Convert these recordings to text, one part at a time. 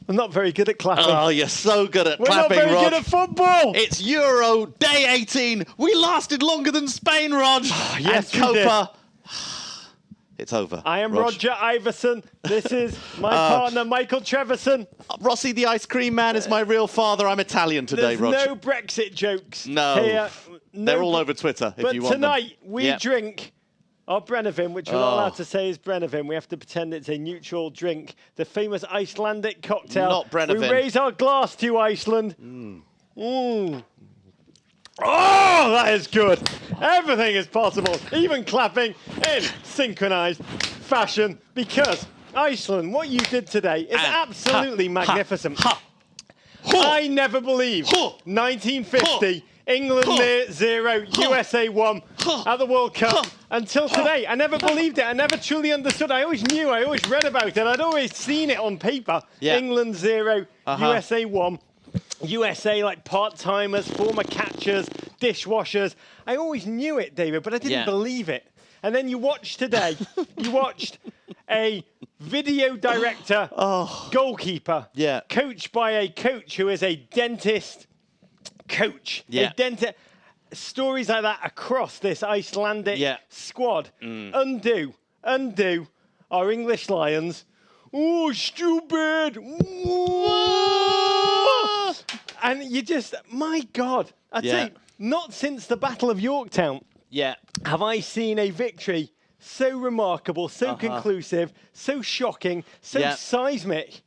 I'm not very good at clapping. Oh, you're so good at We're clapping, not very Rog. good at football. It's Euro Day 18. We lasted longer than Spain, Rog. Yes, and we did. Copa. It's over. I am Rog. Roger Iverson. This is my partner, Michael Treverson. Rossi the ice cream man is my real father. I'm Italian today, There's Rog. no Brexit jokes No. here. They're all over Twitter if you want them. But tonight, we drink our Brennivin, which we're not allowed to say is Brennivin. We have to pretend it's a neutral drink. The famous Icelandic cocktail. Not Brennivin. We raise our glass to Iceland. Oh, that is good. Everything is possible, even clapping in synchronized fashion, because Iceland, what you did today is absolutely magnificent. I never believed 1950, England 0, USA 1 at the World Cup until today. I never believed it. I never truly understood. I always knew, I always read about it. I'd always seen it on paper. England 0, USA 1. USA, like part-timers, former catchers, dishwashers. I always knew it, David, but I didn't believe it. And then you watched today, you watched a video director, goalkeeper, coached by a coach who is a dentist coach. A dentist. Stories like that across this Icelandic squad. Undo our English Lions. Oh, stupid. And you just, my God, I tell you, not since the Battle of Yorktown have I seen a victory so remarkable, so conclusive, so shocking, so seismic.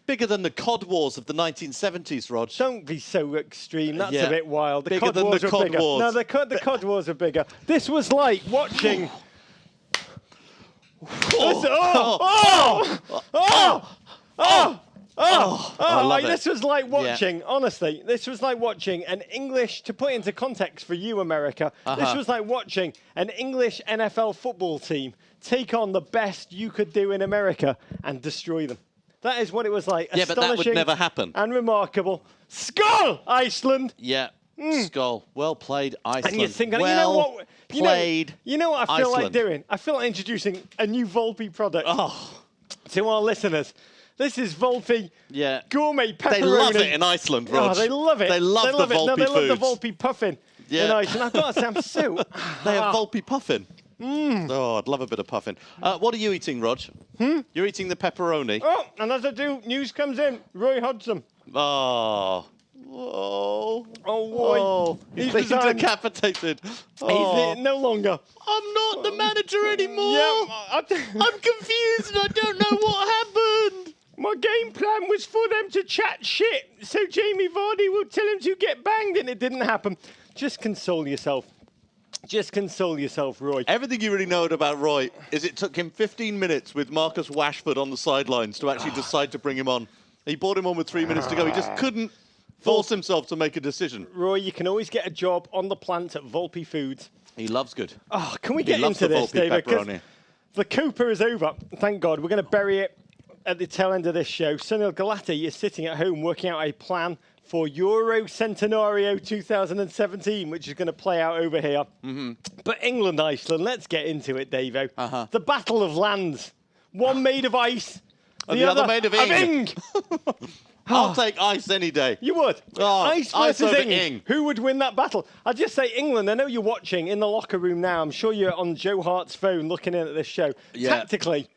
Bigger than the Cod Wars of the 1970s, Rog. Don't be so extreme. That's a bit wild. The Bigger Cod than Wars the were Cod bigger. Wars. No, the Cod Wars are bigger. This was like watching... This was like watching, honestly, this was like watching an English, to put into context for you, America, this was like watching an English NFL football team take on the best you could do in America and destroy them. That is what it was like. Yeah, but that would never happen. And remarkable. Skull, Iceland! Yeah, Skull. Well played, Iceland. And you're thinking, well played, you know what I feel Iceland. like doing? I feel like introducing a new Volpe product to our listeners. This is Volpe gourmet pepperoni. They love it in Iceland, Rog. Oh, they love it. They love the Volpe No, they love the foods. Volpe puffin in Iceland. I've got to say, I'm so... They have Volpe puffin. Oh, I'd love a bit of puffin. What are you eating, Rog? You're eating the pepperoni. Oh, and as I do, news comes in. Roy Hodgson. Oh. Oh. Oh, boy. He's been decapitated. He's no longer. I'm not the manager anymore. Yeah, I'm confused and I don't know what happened. My game plan was for them to chat shit, so Jamie Vardy would tell him to get banged, and it didn't happen. Just console yourself. Just console yourself, Roy. Everything you really know about Roy is it took him 15 minutes with Marcus Rashford on the sidelines to actually decide to bring him on. He brought him on with 3 minutes to go. He just couldn't force himself to make a decision. Roy, you can always get a job on the plant at Volpe Foods. He loves good. Oh, can we get into this, David? Because the Copa is over. Thank God. We're going to bury it at the tail end of this show. Sunil Gulati is sitting at home working out a plan for Euro Centenario 2017, which is going to play out over here. But England, Iceland, let's get into it, Davo. The Battle of Lands. One made of ice, the other made of ing. I'll take ice any day. You would? Oh, ice versus over ing. Who would win that battle? I'd just say England. I know you're watching in the locker room now. I'm sure you're on Joe Hart's phone looking in at this show. Tactically.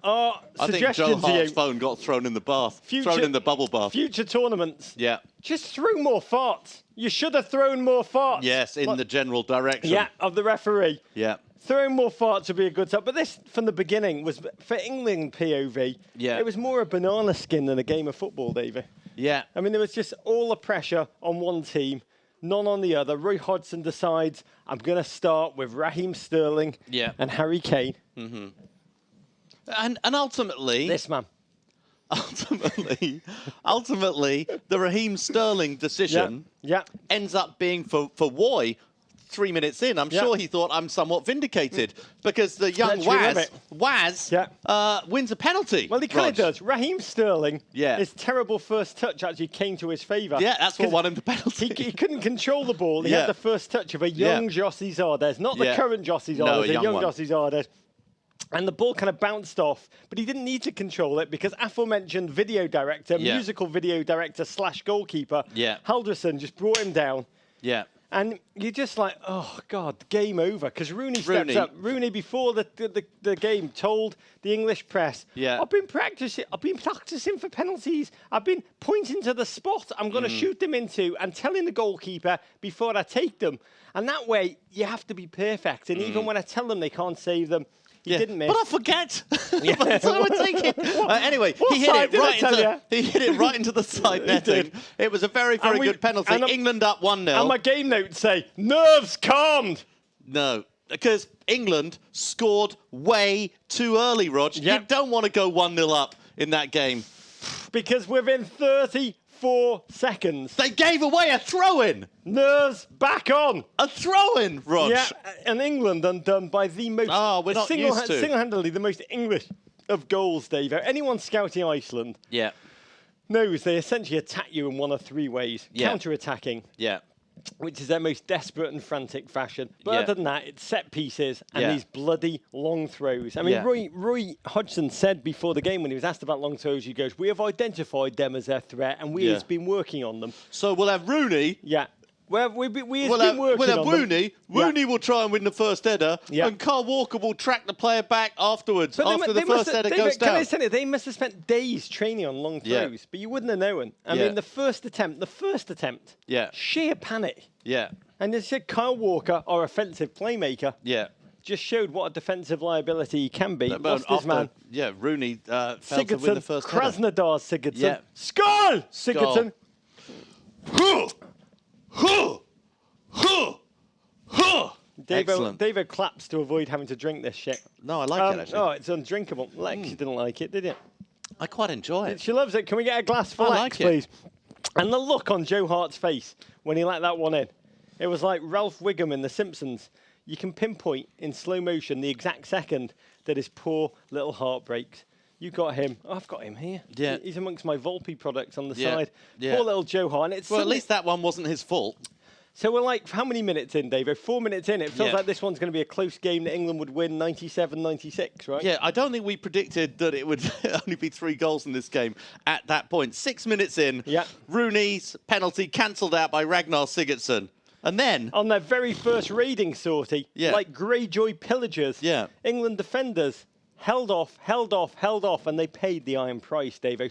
I think Joe Hart's phone got thrown in the bath. Thrown in the bubble bath. Future tournaments. Just throw more farts. You should have thrown more farts. Yes, in the general direction. Of the referee. Yeah. Throwing more farts would be a good start. But this, from the beginning, was, for England POV, it was more a banana skin than a game of football, Davey. Yeah. I mean, there was just all the pressure on one team, none on the other. Roy Hodgson decides, I'm going to start with Raheem Sterling and Harry Kane. And ultimately... This man. Ultimately, the Raheem Sterling decision ends up being for Roy 3 minutes in. I'm sure he thought I'm somewhat vindicated because the young Waz wins a penalty. Well, he kind of does. Raheem Sterling, his terrible first touch actually came to his favour. Yeah, that's what won him the penalty. He couldn't control the ball. He had the first touch of a young Jossie Zardes, not the current Jossie Zardes, a young Jossie Zardes. And the ball kind of bounced off, but he didn't need to control it because aforementioned video director, musical video director / goalkeeper, Halderson just brought him down. Yeah. And you're just like, oh, God, game over. Because Rooney stepped up. Rooney, before the game, told the English press, I've been practicing for penalties. I've been pointing to the spot I'm going to shoot them into and telling the goalkeeper before I take them. And that way, you have to be perfect. And even when I tell them they can't save them, he didn't miss. But I forget. But I would take it. Anyway, he hit it right into the side netting. It was a very, very good penalty. England up 1-0. And my game notes say, nerves calmed. No, because England scored way too early, Rog. You don't want to go 1-0 up in that game. Because within 34 seconds... they gave away a throw-in. Nerves back on. A throw-in, Rog. Yeah, and England undone by the most... we're not used to. Single-handedly the most English of goals, Dave. Anyone scouting Iceland knows they essentially attack you in one of three ways. Counter-attacking. Which is their most desperate and frantic fashion. But other than that, it's set pieces and these bloody long throws. I mean, Roy Hodgson said before the game when he was asked about long throws, he goes, we have identified them as their threat and we have been working on them. So we'll have Rooney. We'll have Rooney. Rooney will try and win the first header, and Carl Walker will track the player back afterwards after the first header goes down. Can I tell you, they must have spent days training on long throws, but you wouldn't have known. I mean, the first attempt, sheer panic. And they said Kyle Walker, our offensive playmaker, just showed what a defensive liability he can be. Lost his man. Rooney failed to win the first header. Krasnodar Sigurdsson. Skull! Sigurdsson. David claps to avoid having to drink this shit. No, I like it, actually. Oh, it's undrinkable. Lex, you didn't like it, did you? I quite enjoy it. She loves it. Can we get a glass for Lex, please? And the look on Joe Hart's face when he let that one in. It was like Ralph Wiggum in The Simpsons. You can pinpoint in slow motion the exact second that his poor little heart breaks. You got him. Oh, I've got him here. Yeah. He's amongst my Volpe products on the side. Poor little Joe Hart. Well, at least that one wasn't his fault. So we're like, how many minutes in, Davo? 4 minutes in. It feels like this one's going to be a close game that England would win 97-96, right? Yeah, I don't think we predicted that it would only be 3 goals in this game at that point. 6 minutes in, Rooney's penalty cancelled out by Ragnar Sigurdsson. And then... on their very first raiding sortie, like Greyjoy pillagers, England defenders held off, and they paid the iron price, Davo.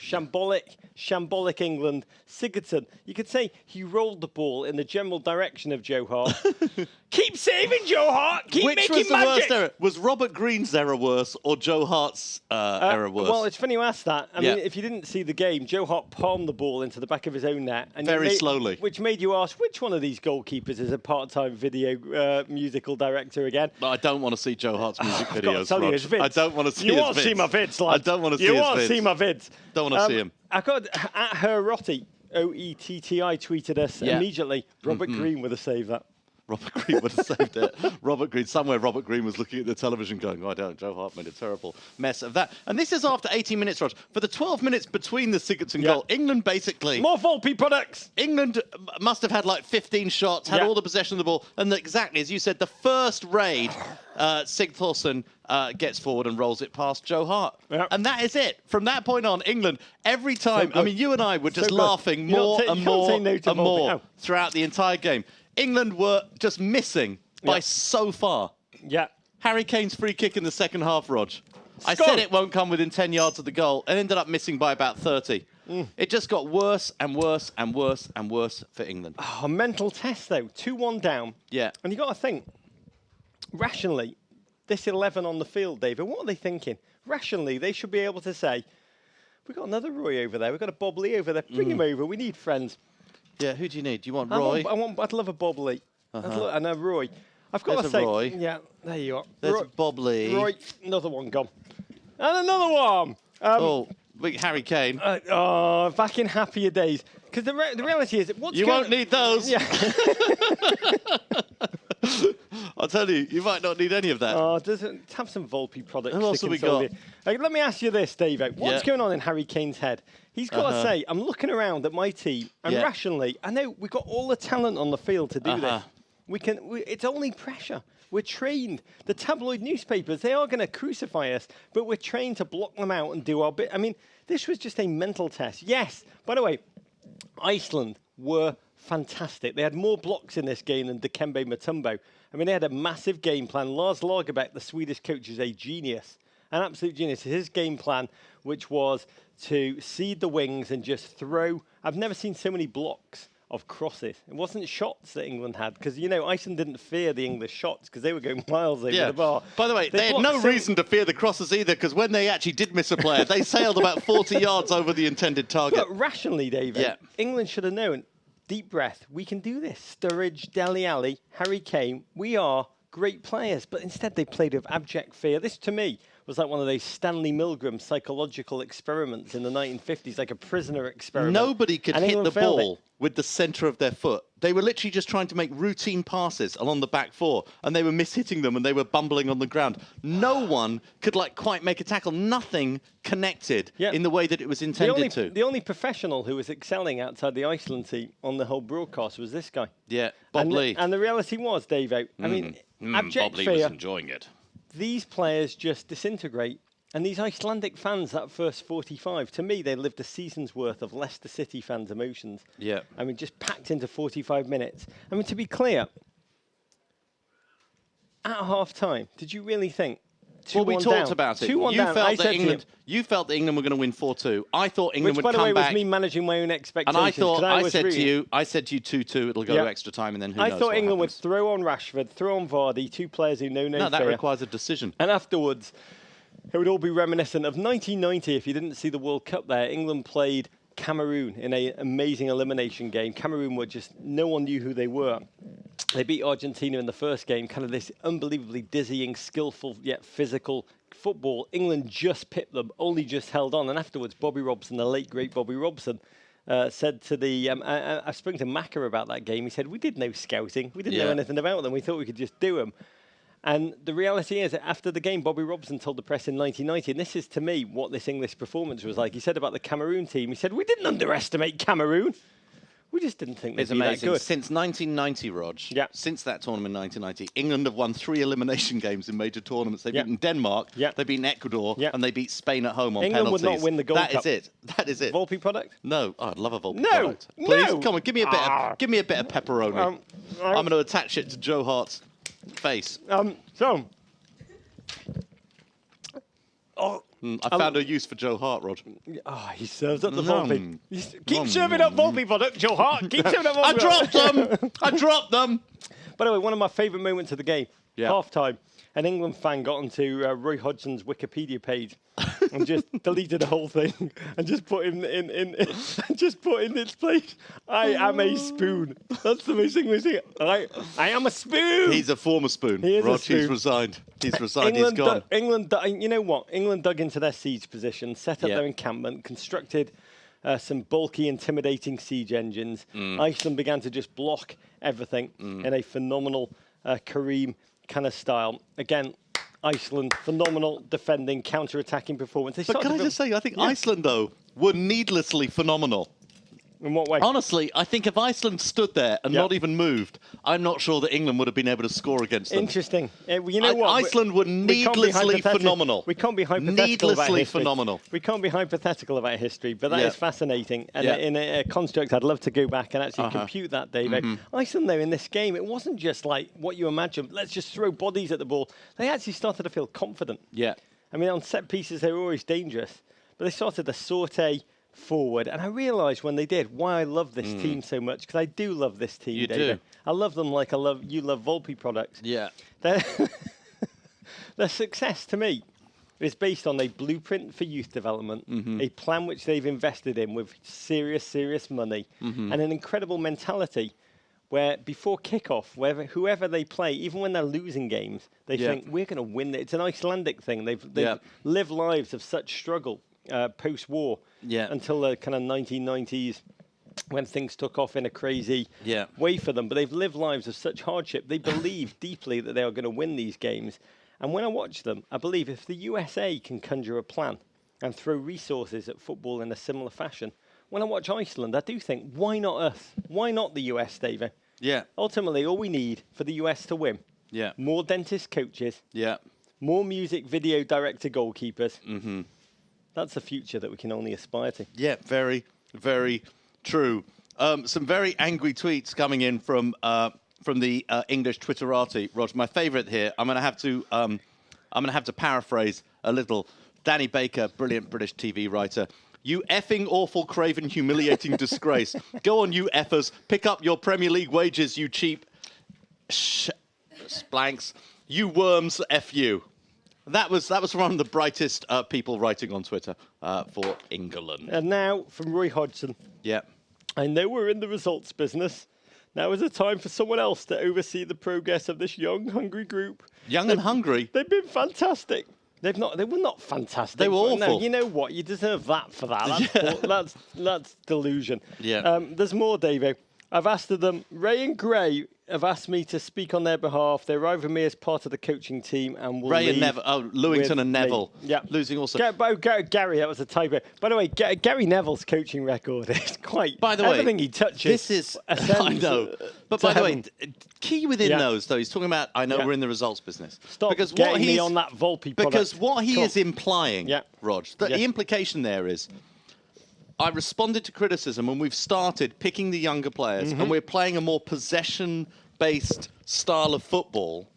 Shambolic England. Sigurdsson, you could say he rolled the ball in the general direction of Joe Hart. Keep saving Joe Hart! Keep making magic! Which was the worst error? Was Robert Green's error worse or Joe Hart's error worse? Well, it's funny you asked that. I mean, if you didn't see the game, Joe Hart palmed the ball into the back of his own net. And very slowly. Which made you ask, which one of these goalkeepers is a part-time video musical director again? No, I don't want to see Joe Hart's music videos, tell you his vids. I don't want to see his vids. You want to see my vids, lad. I don't want to see his vids. You want to see my vids. Don't want to see him. I got at her Rotti, O-E-T-T-I, tweeted us immediately. Robert Green would have saved that. Robert Green would have saved it. Robert Green was looking at the television going, oh, I don't. Joe Hart made a terrible mess of that. And this is after 18 minutes, Rog. For the 12 minutes between the Sigurdsson goal, England basically... more Volpe products! England must have had like 15 shots, had all the possession of the ball. And exactly, as you said, the first raid, Sigurdsson gets forward and rolls it past Joe Hart. And that is it. From that point on, England, every time... I mean, you and I were just laughing more and more throughout the entire game. England were just missing by so far. Harry Kane's free kick in the second half, Rog. I said it won't come within 10 yards of the goal and ended up missing by about 30. It just got worse and worse and worse and worse for England. Oh, a mental test, though. 2-1 down. And you got to think, rationally, this 11 on the field, David, what are they thinking? Rationally, they should be able to say, we've got another Roy over there. We've got a Bob Lee over there. Bring him over. We need friends. Yeah, who do you need? Do you want Roy? I'd love a Bob Lee. And a Roy. I've got to say... Roy. Yeah, there you are. There's Bob Lee. Roy, another one gone. And another one! Harry Kane. Back in happier days. Because the reality is... you won't need those. Yeah. I'll tell you, you might not need any of that. Have some Volpe products. Who else have we got? Let me ask you this, Dave. What's going on in Harry Kane's head? He's got to say, I'm looking around at my team, and rationally, I know we've got all the talent on the field to do this. It's only pressure. We're trained. The tabloid newspapers, they are going to crucify us, but we're trained to block them out and do our bit. I mean, this was just a mental test. Yes, by the way, Iceland were fantastic. They had more blocks in this game than Dikembe Mutombo. I mean, they had a massive game plan. Lars Lagerbäck, the Swedish coach, is a genius, an absolute genius. His game plan, which was to seed the wings and just throw. I've never seen so many blocks of crosses. It wasn't shots that England had, because, you know, Iceland didn't fear the English shots because they were going miles over the bar. By the way, they had no reason to fear the crosses either, because when they actually did miss a player, they sailed about 40 yards over the intended target. But rationally, David, England should have known. Deep breath. We can do this. Sturridge, Dele Alli, Harry Kane. We are great players, but instead they played with abject fear. This, to me, was like one of those Stanley Milgram psychological experiments in the 1950s, like a prisoner experiment. Nobody could hit the ball with the centre of their foot. They were literally just trying to make routine passes along the back four, and they were mishitting them, and they were bumbling on the ground. No one could quite make a tackle. Nothing connected in the way that it was intended to. The only professional who was excelling outside the Iceland team on the whole broadcast was this guy. Yeah, Bob Lee. And the reality was, Dave, I mean, abject Bob Lee fear. was enjoying it. These players just disintegrate. And these Icelandic fans, that first 45, to me, they lived a season's worth of Leicester City fans' emotions. Yeah. I mean, just packed into 45 minutes. I mean, to be clear, at half-time, did you really think Well, we talked about it. You felt that England were going to win 4-2. I thought England would come back. Which, by the way, was me managing my own expectations. And I said to you 2-2, it'll go to extra time, and then who knows I thought England would throw on Rashford, throw on Vardy, two players who know no fear. No, that requires a decision. And afterwards, it would all be reminiscent of 1990. If you didn't see the World Cup there, England played Cameroon in an amazing elimination game. Cameroon were just, no one knew who they were. They beat Argentina in the first game, kind of this unbelievably dizzying, skillful, yet physical football. England just pipped them, only just held on. And afterwards, Bobby Robson, the late, great Bobby Robson, said to the... I've spoken to Macca about that game. He said, we did no scouting. We didn't know anything about them. We thought we could just do them. And the reality is that after the game, Bobby Robson told the press in 1990, and this is, to me, what this English performance was like. He said about the Cameroon team, he said, we didn't underestimate Cameroon. We just didn't think they'd be that good. Since 1990, Rog, since that tournament in 1990, England have won 3 elimination games in major tournaments. They've beaten Denmark, they've beaten Ecuador, and they beat Spain at home on penalties. England would not win the Gold Cup. That is it. That is it. Volpe product? No, I'd love a Volpe product. Please, come on, give me a bit of pepperoni. I'm going to attach it to Joe Hart's face. I found a use for Joe Hart, Rod. Oh, he serves up the Volpe. Keep serving up Volpe product, Joe Hart. Keep serving up Volpe. I dropped them. I dropped them. By the way, one of my favourite moments of the game, half-time, an England fan got onto Roy Hodgson's Wikipedia page and just deleted the whole thing and just put in its place, I am a spoon. That's the most English thing. I am a spoon. He's a former spoon. He is a spoon. He's resigned. He's resigned. He's gone. You know what? England dug into their siege position, set up their encampment, constructed some bulky, intimidating siege engines. Iceland began to just block everything in a phenomenal Kareem kind of style. Again, Iceland, phenomenal defending, counter-attacking performance. But can I just say, I think Iceland, though, were needlessly phenomenal. In what way? Honestly, I think if Iceland stood there and not even moved, I'm not sure that England would have been able to score against them. Interesting. You know what? Iceland were needlessly phenomenal. We can't be hypothetical about history. Needlessly phenomenal. We can't be hypothetical about history, but that is fascinating. And in a construct, I'd love to go back and actually compute that, David. Iceland, though, in this game, it wasn't just like what you imagine. Let's just throw bodies at the ball. They actually started to feel confident. Yeah. I mean, on set pieces, they were always dangerous. But they started to saute forward, and I realised when they did why I love this team so much, because I do love this team. You David. do. I love them like you love Volpe products. Yeah. Their success to me is based on a blueprint for youth development, a plan which they've invested in with serious money, and an incredible mentality where before kickoff, whoever they play, even when they're losing games, they think we're going to win. It's an Icelandic thing. They've lived lives of such struggle post-war until the kind of 1990s when things took off in a crazy way for them. But they've lived lives of such hardship. They believe deeply that they are going to win these games. And when I watch them, I believe if the USA can conjure a plan and throw resources at football in a similar fashion, when I watch Iceland, I do think, why not us? Why not the US, David? Yeah. Ultimately, all we need for the US to win, more dentist coaches, more music video director goalkeepers. That's the future that we can only aspire to. Yeah, very, very true. Some very angry tweets coming in from the English Twitterati. Rog, my favourite here. I'm going to have to paraphrase a little. Danny Baker, brilliant British TV writer. You effing awful, craven, humiliating disgrace. Go on, you effers. Pick up your Premier League wages, you cheap blanks. You worms, F you. That was one of the brightest people writing on Twitter for England. And now from Roy Hodgson. Yeah. I know we're in the results business. Now is the time for someone else to oversee the progress of this young, hungry group. Young and hungry? They've been fantastic. They were not fantastic. They were awful. No, you know what? You deserve that for that. That's delusion. Yeah. There's more, Davo. I've asked them. Ray and Gray have asked me to speak on their behalf. They're over me as part of the coaching team and will Ray and Neville. Oh, Lewington and Neville. Yeah. Losing also. Gary, that was a typo. By the way, Gary Neville's coaching record is quite. By the way, everything he touches. This is. I know. But by the way, key within those, though, he's talking about. I know we're in the results business. Stop because getting me on that Volpe product. Because what he is implying, Rog, the implication there is. I responded to criticism when we've started picking the younger players and we're playing a more possession-based style of football.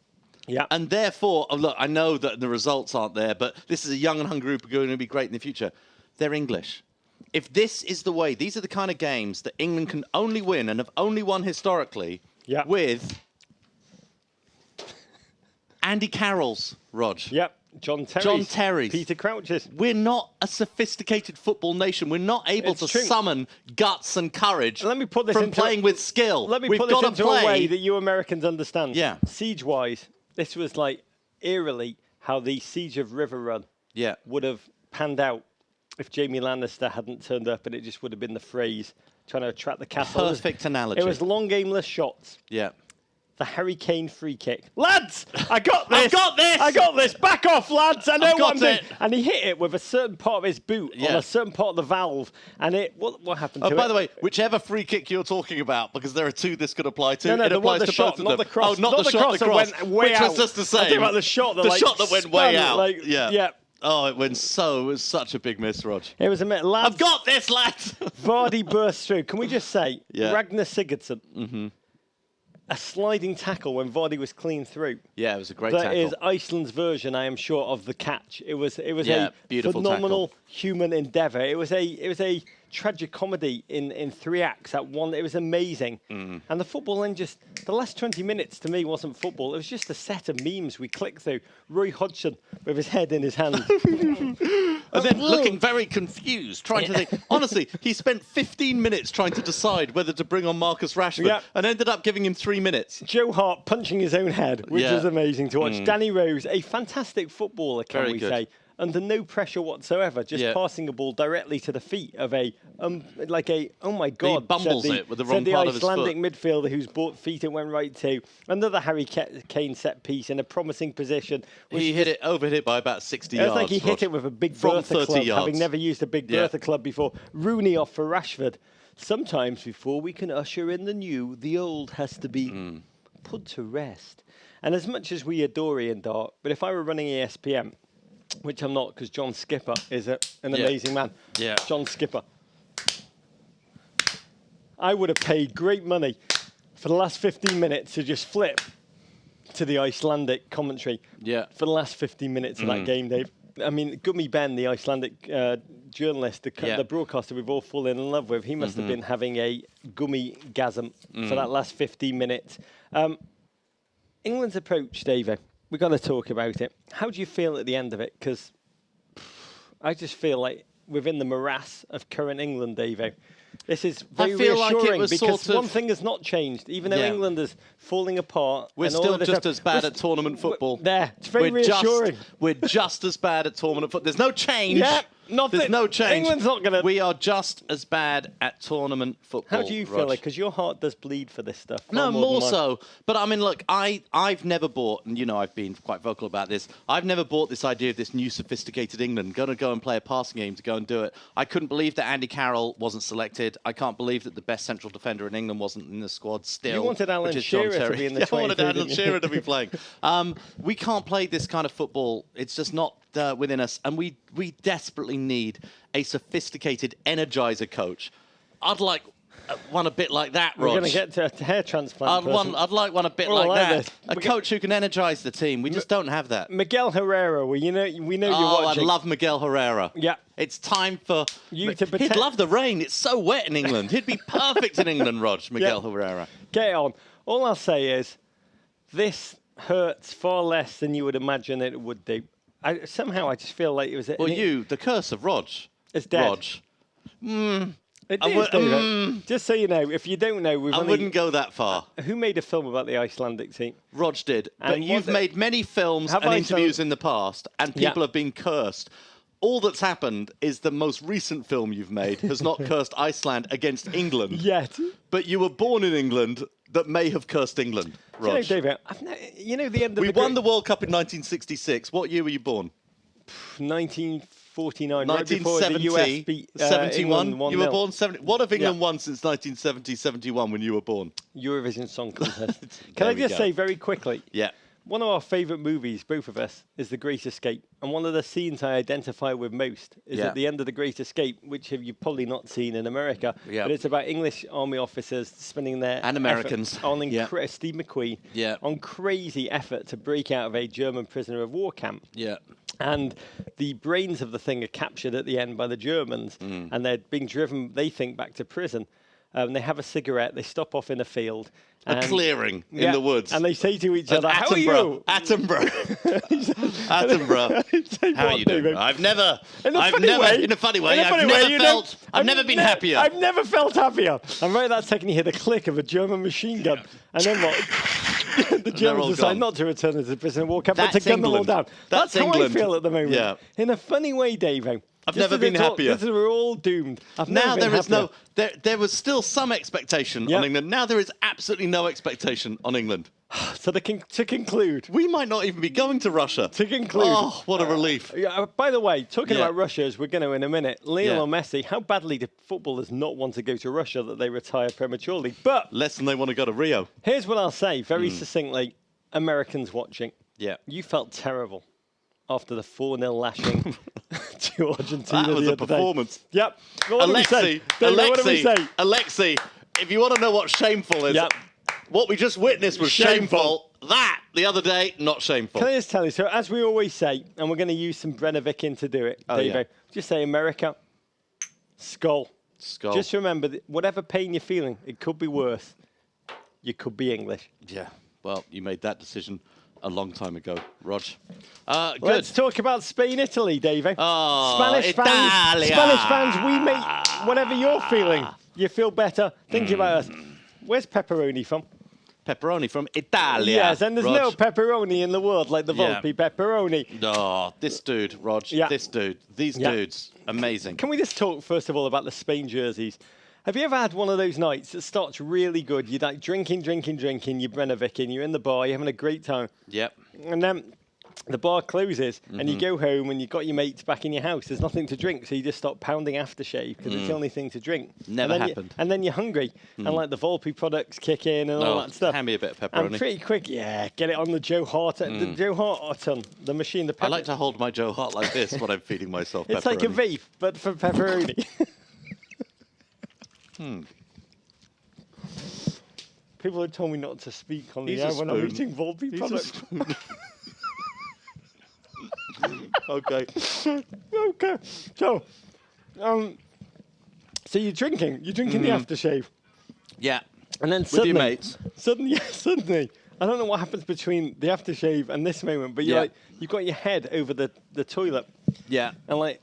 Yeah. And therefore, look, I know that the results aren't there, but this is a young and hungry group who are going to be great in the future. They're English. If this is the way, these are the kind of games that England can only win and have only won historically with Andy Carroll's, Rog. Yep. John Terry's. Peter Crouch's. We're not a sophisticated football nation. We're not able to summon guts and courage from playing with skill. Let me put this into a way that you Americans understand. Yeah. Siege-wise, this was like eerily how the Siege of River Run would have panned out if Jamie Lannister hadn't turned up, and it just would have been the phrase trying to attract the castle. Perfect analogy. It was long, aimless shots. Yeah. The Harry Kane free kick. Lads, I got this. I've got this. I got this. Back off, lads. I know what I'm doing. It. And he hit it with a certain part of his boot on a certain part of the valve. And it, what happened to it? By the way, whichever free kick you're talking about, because there are two this could apply to, no, it applies to shot, both of not them. The cross. Oh, not the shot, the cross. Went way which out. was just the same. I'm talking about the shot that, shot that went way out. Like, yeah. Oh, it was such a big miss, Rog. It was a minute. Lads, I've got this, lads. Vardy burst through. Can we just say, Ragnar Sigurdsson, a sliding tackle when Vardy was clean through. Yeah, it was a great tackle. That is Iceland's version, I am sure, of the catch. It was a phenomenal human endeavour. It was a tragic comedy in 3 acts at one. It was amazing. And the football then the last 20 minutes to me wasn't football. It was just a set of memes we clicked through. Roy Hodgson with his head in his hand. And then looking very confused, trying to think. Honestly, he spent 15 minutes trying to decide whether to bring on Marcus Rashford and ended up giving him 3 minutes. Joe Hart punching his own head, which is amazing to watch. Danny Rose, a fantastic footballer, can we say? Under no pressure whatsoever, just passing a ball directly to the feet of oh my God. He bumbles it with the wrong part of his foot. The Icelandic midfielder whose feet it went right to. Another Harry Kane set piece in a promising position. He overhit it by about 60 yards. It was like he hit it with a Big Bertha club, having never used a Big Bertha club before. Rooney off for Rashford. Sometimes before we can usher in the new, the old has to be put to rest. And as much as we adore Ian Dark, but if I were running ESPN, which I'm not, because John Skipper is an amazing man. Yeah. John Skipper. I would have paid great money for the last 15 minutes to just flip to the Icelandic commentary for the last 15 minutes of that game, Dave. I mean, Gummy Ben, the Icelandic journalist, the broadcaster we've all fallen in love with, he must have been having a gummy-gasm for that last 15 minutes. England's approach, David. We've got to talk about it. How do you feel at the end of it? Because I just feel like within the morass of current England, David, this is very reassuring because one thing has not changed. Even though England is falling apart. We're still just as bad at tournament football. It's very reassuring. We're just as bad at tournament football. There's no change. There's no change. England's not going to... We are just as bad at tournament football. How do you feel? Because your heart does bleed for this stuff. No, more so. But I mean, look, I've never bought, and you know I've been quite vocal about this, I've never bought this idea of this new sophisticated England, going to go and play a passing game to go and do it. I couldn't believe that Andy Carroll wasn't selected. I can't believe that the best central defender in England wasn't in the squad still. You wanted Alan Shearer to be in the 23, I wanted Alan Shearer to be playing. We can't play this kind of football. It's just not within us, and we desperately need a sophisticated energizer coach. I'd like one a bit like that, Rog. We're going to get to a hair transplant. I'd like one a bit like that. A coach who can energize the team. We just don't have that. Miguel Herrera, we know you're watching. I love Miguel Herrera. Yeah. It's time for you to He'd love the rain. It's so wet in England. He'd be perfect in England, Rog, Miguel Herrera. Get it on. All I'll say is this hurts far less than you would imagine it would do. Somehow I just feel like it was... Well, the curse of Rog. It's dead. Rog. It is, David. Just so you know, if you don't know... I wouldn't go that far. Who made a film about the Icelandic team? Rog did. But you've made many films and interviews in the past, and people have been cursed. All that's happened is the most recent film you've made has not cursed Iceland against England. Yet. But you were born in England that may have cursed England, Rog. David, you know the end of We won the World Cup in 1966. What year were you born? 1949. 1970, right before the US beat 71. England You were born 70. What have England won since 1970, 71 when you were born? Eurovision Song Contest. Can I just say very quickly? Yeah. One of our favourite movies, both of us, is The Great Escape. And one of the scenes I identify with most is at the end of The Great Escape, which you've probably not seen in America. Yeah. But it's about English army officers spending their... And Americans. On Steve McQueen. Yeah. On crazy effort to break out of a German prisoner of war camp. Yeah. And the brains of the thing are captured at the end by the Germans. And they're being driven, they think, back to prison. They have a cigarette. They stop off in a field. A clearing in the woods. And they say to each other, how are you? Attenborough. Attenborough. How are you doing? I've never... In a funny way, I've never been happier. I've never felt happier. And right that second you hear the click of a German machine gun. And then what? The Germans decide not to return to the prison war camp, but to gun them all down. That's how I feel at the moment. Yeah. In a funny way, Davo. I've never been happier. We're all doomed. Now there is no... There was still some expectation on England. Now there is absolutely no expectation on England. So to conclude... We might not even be going to Russia. To conclude... Oh, what a relief. By the way, talking about Russia, as we're going to in a minute, Lionel Messi, how badly do footballers not want to go to Russia that they retire prematurely? But... Less than they want to go to Rio. Here's what I'll say, very succinctly. Americans watching. Yeah. You felt terrible after the 4-0 lashing to Argentina. That was a performance. Yep. Alexei, if you want to know what shameful is, what we just witnessed was shameful. That, the other day, not shameful. Can I just tell you, so as we always say, and we're going to use some Brennevic to do it, Davo, just say America, skull. Skull. Just remember, that whatever pain you're feeling, it could be worse. You could be English. Yeah, well, you made that decision a long time ago, Rog. Good. Let's talk about Spain, Italy, Davo. Oh, Spanish fans, we make whatever you're feeling. You feel better thinking about us. Where's pepperoni from? Pepperoni from Italia. Yes, and there's no pepperoni in the world like the Volpe pepperoni. Oh, this dude, Rog. This dude. These dudes. Amazing. Can we just talk, first of all, about the Spain jerseys? Have you ever had one of those nights that starts really good? You're like drinking, you're Brennevicking, you're in the bar, you're having a great time. Yep. And then the bar closes and you go home and you've got your mates back in your house. There's nothing to drink, so you just start pounding aftershave because it's the only thing to drink. Never happened. And then you're hungry and like the Volpe products kick in and all that stuff. Hand me a bit of pepperoni. And pretty quick, get it on the Joe Hart, the Joe Hart, the machine. The I like to hold my Joe Hart like this when I'm feeding myself pepperoni. It's like a vape, but for pepperoni. People have told me not to speak on the air when I'm eating Volpe products. Okay. Okay. So you're drinking the aftershave. Yeah. And then with your mates. Suddenly, I don't know what happens between the aftershave and this moment, but you've got your head over the toilet. Yeah. And like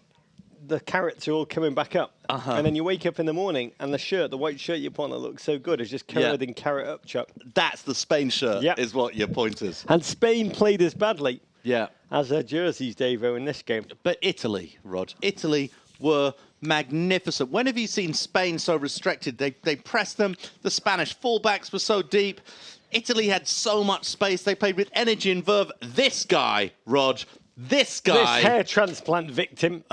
the carrots are all coming back up. And then you wake up in the morning and the white shirt you put on that looks so good is just covered in carrot upchuck. That's the Spain shirt, is what your point is. And Spain played us badly. as jerseys, Davo, in this game. But Italy, Rog, Italy were magnificent. When have you seen Spain so restricted? They pressed them. The Spanish fullbacks were so deep. Italy had so much space. They played with energy and verve. This guy, Rog, this guy. This hair transplant victim.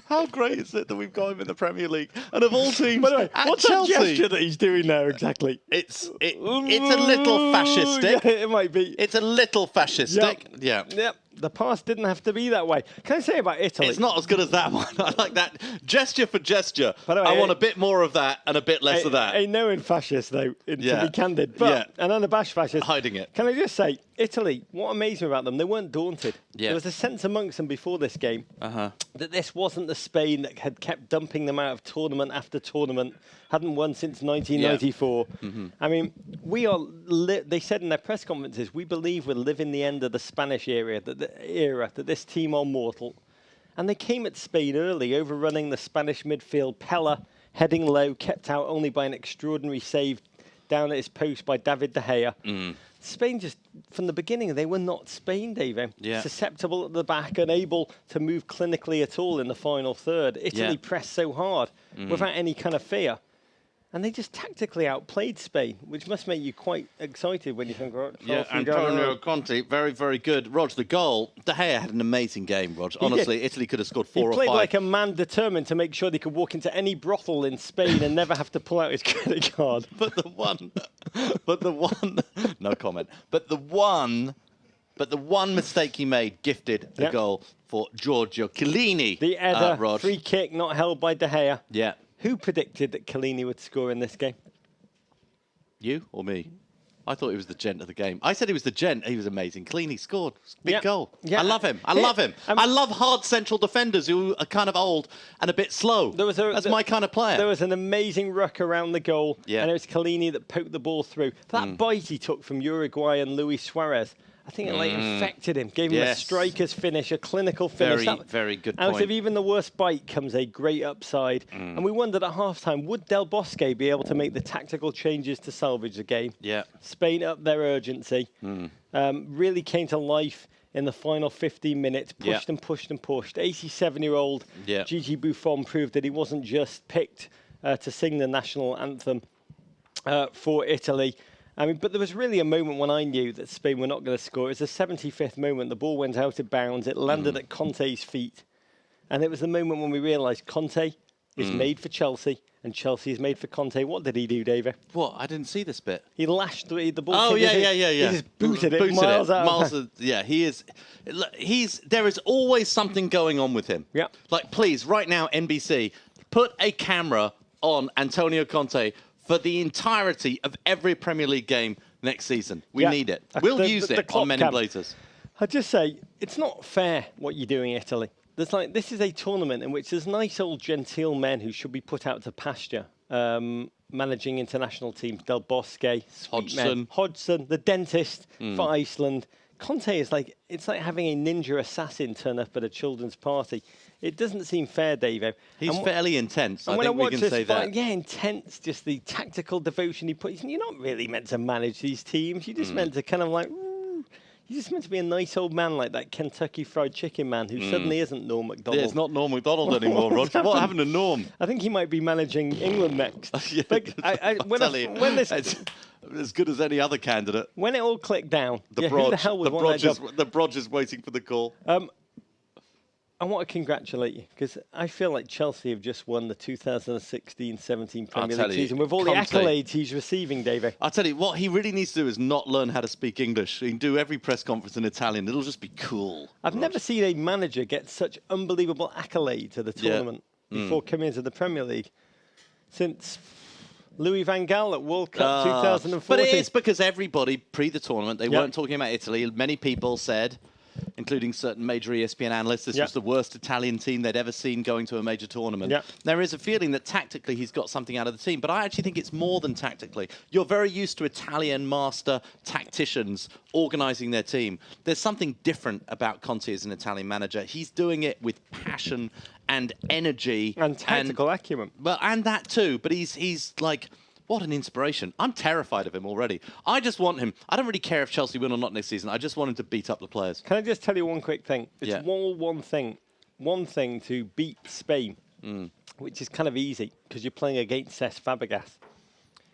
How great is it that we've got him in the Premier League? And of all teams, by the way, what's Chelsea, that gesture that he's doing there exactly? It's a little fascistic. Yeah, it might be. It's a little fascistic. Yep. The pass didn't have to be that way. Can I say about Italy? It's not as good as that one. I like that gesture for gesture. By the way, I want a bit more of that and a bit less of that. Ain't knowing fascist, though, to be candid. But an unabashed fascist. Hiding it. Can I just say, Italy, what amazed me about them, they weren't daunted. Yeah. There was a sense amongst them before this game that this wasn't the Spain that had kept dumping them out of tournament after tournament, hadn't won since 1994. I mean, they said in their press conferences, we believe we're living the end of the Spanish era, that this team are mortal. And they came at Spain early, overrunning the Spanish midfield. Pella, heading low, kept out only by an extraordinary save down at his post by David De Gea. Spain just, from the beginning, they were not Spain, David. Susceptible at the back, unable to move clinically at all in the final third. Italy pressed so hard without any kind of fear. And they just tactically outplayed Spain, which must make you quite excited when you think, Antonio Conte, very, very good. Rog, the goal, De Gea had an amazing game, Rog. Honestly, Italy could have scored 4 or 5. He played like a man determined to make sure they could walk into any brothel in Spain and never have to pull out his credit card. But the one, no comment. But the one mistake he made gifted the goal for Giorgio Chiellini. The header, free kick, not held by De Gea. Yeah. Who predicted that Chiellini would score in this game? You or me? I thought he was the gent of the game. I said he was the gent. He was amazing. Chiellini scored. Big goal. I love him. I love him. I love hard central defenders who are kind of old and a bit slow. That's my kind of player. There was an amazing ruck around the goal, and it was Chiellini that poked the ball through. That bite he took from Uruguay and Luis Suarez, I think it infected him, gave him a striker's finish, a clinical finish. Very good point. Out of even the worst bite comes a great upside. And we wondered at halftime, would Del Bosque be able to make the tactical changes to salvage the game? Yeah. Spain upped their urgency, really came to life in the final 15 minutes, pushed and pushed and pushed. 87-year-old Gigi Buffon proved that he wasn't just picked to sing the national anthem for Italy. I mean, but there was really a moment when I knew that Spain were not going to score. It was the 75th moment. The ball went out of bounds. It landed at Conte's feet. And it was the moment when we realised Conte is made for Chelsea and Chelsea is made for Conte. What did he do, David? What? I didn't see this bit. He lashed the ball. Oh, yeah. He just booted it miles out. Yeah, he is. There is always something going on with him. Yeah. Like, please, right now, NBC, put a camera on Antonio Conte for the entirety of every Premier League game next season. We need it. We'll use it on Men in Blazers. I'd just say, it's not fair what you're doing, Italy. This is a tournament in which there's nice old genteel men who should be put out to pasture, managing international teams. Del Bosque, Hodgson, the dentist for Iceland. Conte is it's like having a ninja assassin turn up at a children's party. It doesn't seem fair, Davo. He's fairly intense. I think we can say that. Yeah, intense. Just the tactical devotion he puts. You're not really meant to manage these teams. You're just meant to kind of you're just meant to be a nice old man like that Kentucky Fried Chicken man who suddenly isn't Norm Macdonald. Yeah, it's not Norm Macdonald anymore, Rod. What happened to Norm? I think he might be managing England next. When this... as good as any other candidate. When it all clicked down, who the hell would want that job? The Brodge is waiting for the call. I want to congratulate you because I feel like Chelsea have just won the 2016-17 Premier League season with all the accolades he's receiving, David. I'll tell you, what he really needs to do is not learn how to speak English. He can do every press conference in Italian. It'll just be cool. I've never seen a manager get such unbelievable accolades at the tournament before coming into the Premier League since Louis van Gaal at World Cup 2014. But it is because everybody, pre the tournament, they weren't talking about Italy. Many people said, including certain major ESPN analysts, this was the worst Italian team they'd ever seen going to a major tournament. There is a feeling that tactically he's got something out of the team, but I actually think it's more than tactically. You're very used to Italian master tacticians organising their team. There's something different about Conte as an Italian manager. He's doing it with passion and energy. And tactical acumen. Well, and that too, but he's like What an inspiration. I'm terrified of him already. I just want him. I don't really care if Chelsea win or not next season. I just want him to beat up the players. Can I just tell you one quick thing? It's one thing to beat Spain, which is kind of easy because you're playing against Cesc Fabregas.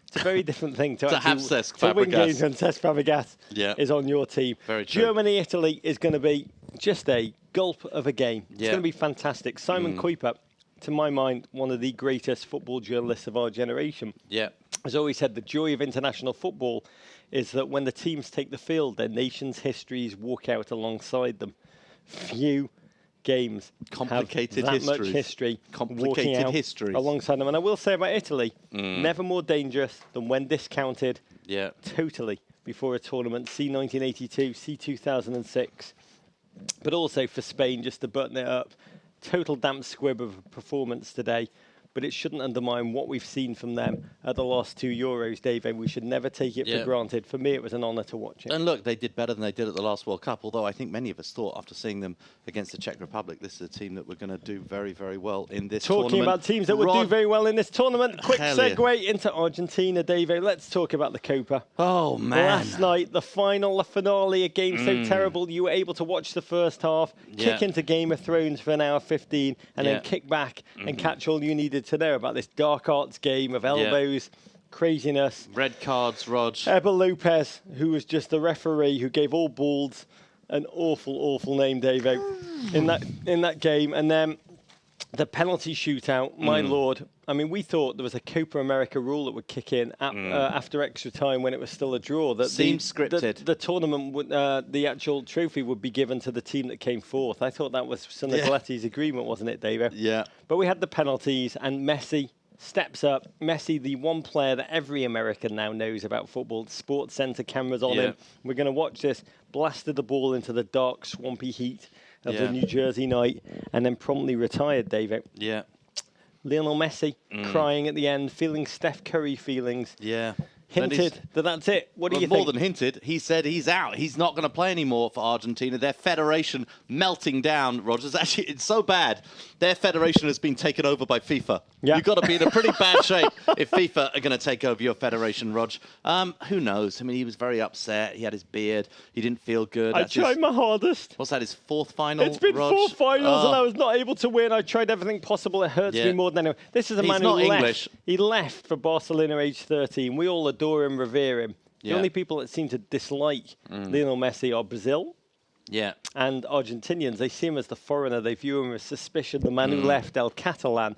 It's a very different thing to have Cesc Fabregas. To win games when Cesc Fabregas is on your team. Very true. Germany, Italy is going to be just a gulp of a game. It's going to be fantastic. Simon Kuiper, to my mind, one of the greatest football journalists of our generation. Has always said the joy of international football is that when the teams take the field, their nation's histories walk out alongside them. Few games complicated have that much history complicated history alongside them. And I will say about Italy, never more dangerous than when discounted totally before a tournament. See 1982, see 2006. But also for Spain, just to button it up, total damp squib of a performance today. But it shouldn't undermine what we've seen from them at the last 2 Euros, Dave. And we should never take it for granted. For me, it was an honour to watch it. And look, they did better than they did at the last World Cup, although I think many of us thought after seeing them against the Czech Republic, this is a team that we're going to do very, very well in this tournament. Talking about teams that would do very well in this tournament, quick segue into Argentina, Dave. Let's talk about the Copa. Oh, man. Last night, the finale, a game so terrible, you were able to watch the first half, kick into Game of Thrones for an hour 15, and then kick back and catch all you needed to know about this dark arts game of elbows, craziness. Red cards, Rog. Eber Lopez, who was just the referee who gave all balls an awful, awful name, Dave, in that game. And then the penalty shootout, my lord. I mean, we thought there was a Copa America rule that would kick in after extra time when it was still a draw. That seemed scripted. The tournament, would, the actual trophy would be given to the team that came fourth. I thought that was Sinigaletti's agreement, wasn't it, Dave? Yeah. But we had the penalties, and Messi steps up. Messi, the one player that every American now knows about football. Sports Center cameras on him. We're going to watch this. Blasted the ball into the dark, swampy heat of the New Jersey night, and then promptly retired, David. Yeah. Lionel Messi crying at the end, feeling Steph Curry feelings. Yeah. Hinted that that's it. What do you think? More than hinted. He said he's out. He's not going to play anymore for Argentina. Their federation melting down, Rogers. Actually, it's so bad. Their federation has been taken over by FIFA. Yeah. You've got to be in a pretty bad shape if FIFA are going to take over your federation, Rog. Who knows? I mean, he was very upset. He had his beard. He didn't feel good. I tried my hardest. What's that, his fourth final, It's been Rog? 4 finals and I was not able to win. I tried everything possible. It hurts me more than anyone. This is a man who left. He left for Barcelona age 13. We all adore him, revere him. The only people that seem to dislike Lionel Messi are Brazil and Argentinians. They see him as the foreigner. They view him as suspicion, the man who left, El Catalan.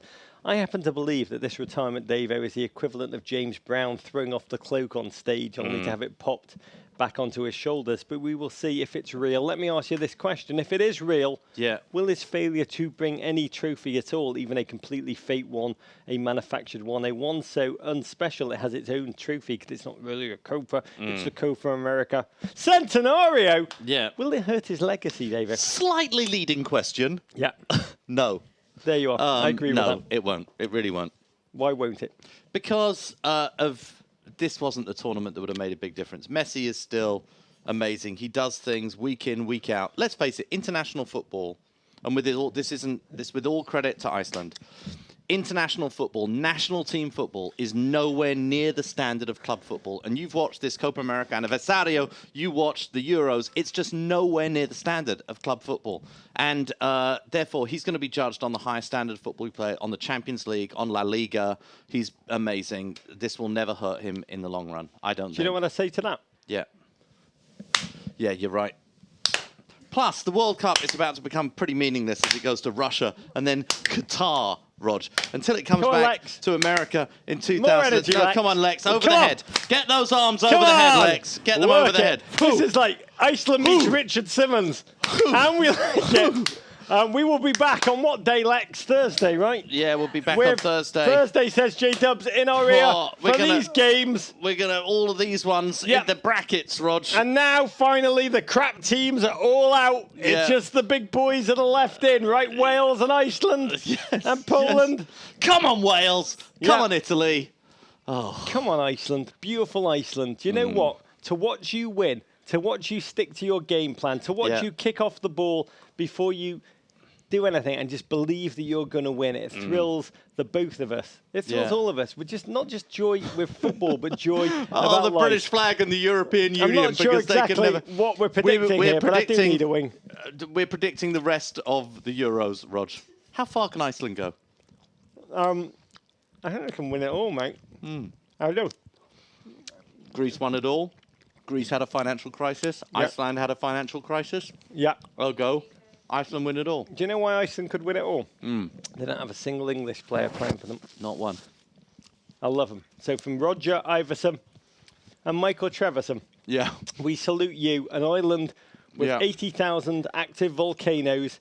I happen to believe that this retirement, Davo, is the equivalent of James Brown throwing off the cloak on stage only to have it popped back onto his shoulders. But we will see if it's real. Let me ask you this question. If it is real, will his failure to bring any trophy at all, even a completely fake one, a manufactured one, a one so unspecial it has its own trophy because it's not really a Copa, it's the Copa America Centenario. Will it hurt his legacy, David? Slightly leading question. No. There you are. I agree with that. No, it won't. It really won't. Why won't it? Because this wasn't the tournament that would have made a big difference. Messi is still amazing. He does things week in, week out. Let's face it, international football, and with all credit to Iceland, international football, national team football is nowhere near the standard of club football. And you've watched this Copa America Aniversario, you watched the Euros. It's just nowhere near the standard of club football. And therefore, he's going to be judged on the highest standard of football we play, on the Champions League, on La Liga. He's amazing. This will never hurt him in the long run. I don't think. Do you know what I say to that? Yeah. Yeah, you're right. Plus, the World Cup is about to become pretty meaningless as it goes to Russia and then Qatar, Rog. Until it comes back to America in 2000. Come on, Lex, over the head. Get those arms over the head, Lex. Get them over the head. This is like Iceland meets Richard Simmons. And we will be back on what day, Lex? Thursday, right? Yeah, we'll be back on Thursday. Thursday, says J-Dubs, in our ear for these games. We're going to all of these ones in the brackets, Rog. And now, finally, the crap teams are all out. It's just the big boys that are left in, right? Wales and Iceland and Poland. Come on, Wales. Come on, Italy. Oh, come on, Iceland. Beautiful Iceland. Do you know what? To watch you win, to watch you stick to your game plan, to watch you kick off the ball before you do anything and just believe that you're going to win. It thrills the both of us. It thrills all of us. We're just not just joy with football, but joy about the life. British flag and the European Union. I'm not sure exactly what we're predicting here, but I do need a wing. We're predicting the rest of the Euros, Rog. How far can Iceland go? I think they can win it all, mate. I do. Greece won it all. Greece had a financial crisis. Iceland had a financial crisis. Yeah. I'll go. Iceland win it all. Do you know why Iceland could win it all? They don't have a single English player playing for them. Not one. I love them. So from Roger Iverson and Michael Treverson, we salute you, an island with 80,000 active volcanoes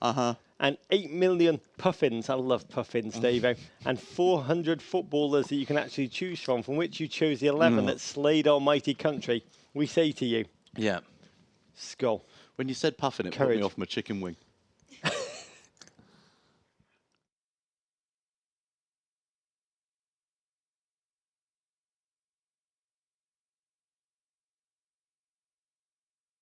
and 8 million puffins. I love puffins, Davo. And 400 footballers that you can actually choose from which you chose the 11 that slayed our mighty country. We say to you, Skull. When you said puffin, it put me off my chicken wing.